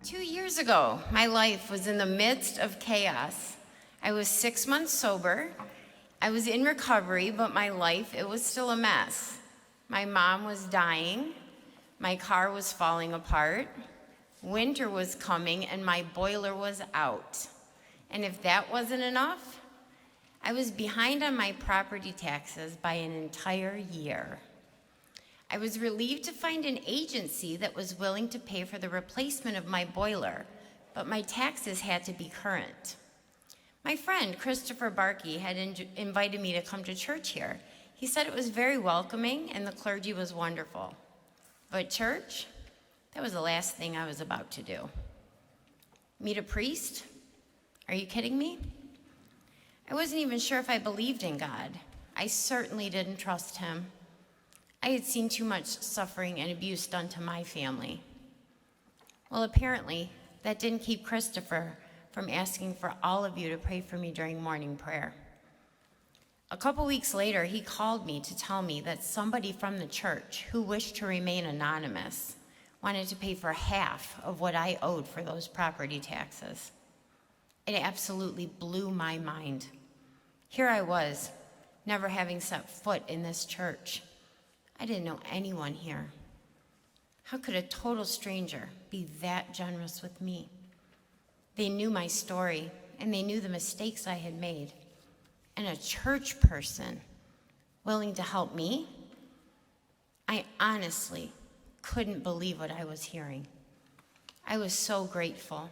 2 years ago, my life was in the midst of chaos. I was 6 months sober. I was in recovery, but my life, it was still a mess. My mom was dying. My car was falling apart. Winter was coming, and my boiler was out. And if that wasn't enough, I was behind on my property taxes by an entire year. I was relieved to find an agency that was willing to pay for the replacement of my boiler, but my taxes had to be current. My friend, Christopher Barkey, had invited me to come to church here. He said it was very welcoming and the clergy was wonderful. But church, that was the last thing I was about to do. Meet a priest? Are you kidding me? I wasn't even sure if I believed in God. I certainly didn't trust him. I had seen too much suffering and abuse done to my family. Well, apparently, that didn't keep Christopher from asking for all of you to pray for me during morning prayer. A couple weeks later, he called me to tell me that somebody from the church who wished to remain anonymous wanted to pay for half of what I owed for those property taxes. It absolutely blew my mind. Here I was, never having set foot in this church. I didn't know anyone here. How could a total stranger be that generous with me? They knew my story, and they knew the mistakes I had made. And a church person willing to help me? I honestly couldn't believe what I was hearing. I was so grateful.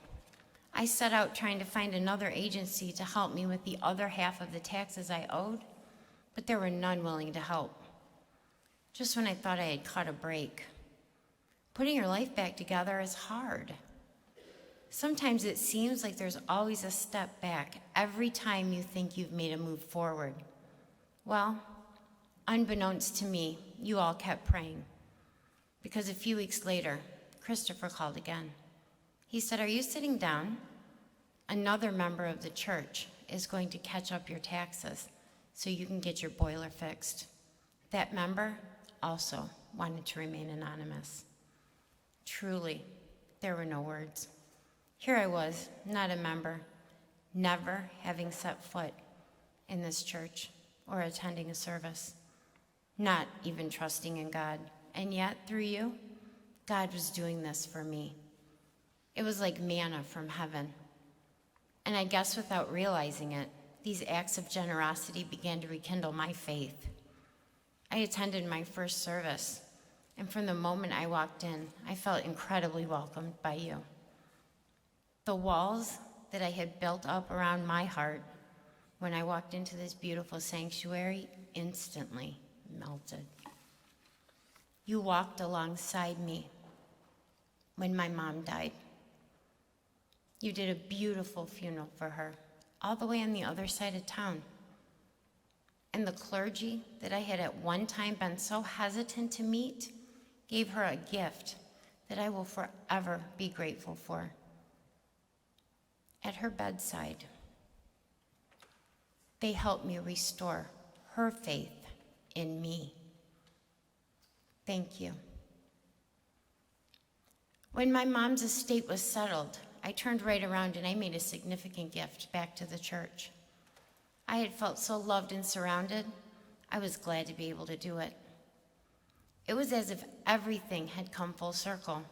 I set out trying to find another agency to help me with the other half of the taxes I owed, but there were none willing to help. Just when I thought I had caught a break. Putting your life back together is hard. Sometimes it seems like there's always a step back every time you think you've made a move forward. Well, unbeknownst to me, you all kept praying. Because a few weeks later, Christopher called again. He said, "Are you sitting down? Another member of the church is going to catch up your taxes so you can get your boiler fixed." That member also wanted to remain anonymous. Truly, there were no words. Here I was, not a member, never having set foot in this church or attending a service, not even trusting in God. And yet, through you, God was doing this for me. It was like manna from heaven. And I guess without realizing it, these acts of generosity began to rekindle my faith. I attended my first service, and from the moment I walked in, I felt incredibly welcomed by you. The walls that I had built up around my heart when I walked into this beautiful sanctuary instantly melted. You walked alongside me when my mom died. You did a beautiful funeral for her, all the way on the other side of town. And the clergy that I had at one time been so hesitant to meet gave her a gift that I will forever be grateful for. At her bedside, they helped me restore her faith in me. Thank you. When my mom's estate was settled, I turned right around and I made a significant gift back to the church. I had felt so loved and surrounded, I was glad to be able to do it. It was as if everything had come full circle.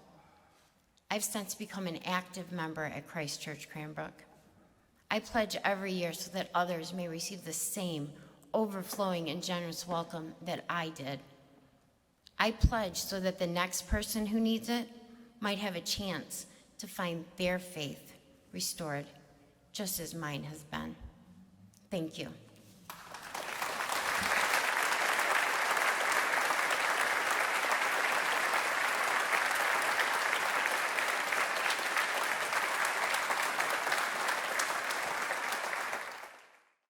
I've since become an active member at Christ Church Cranbrook. I pledge every year so that others may receive the same overflowing and generous welcome that I did. I pledge so that the next person who needs it might have a chance to find their faith restored, just as mine has been. Thank you.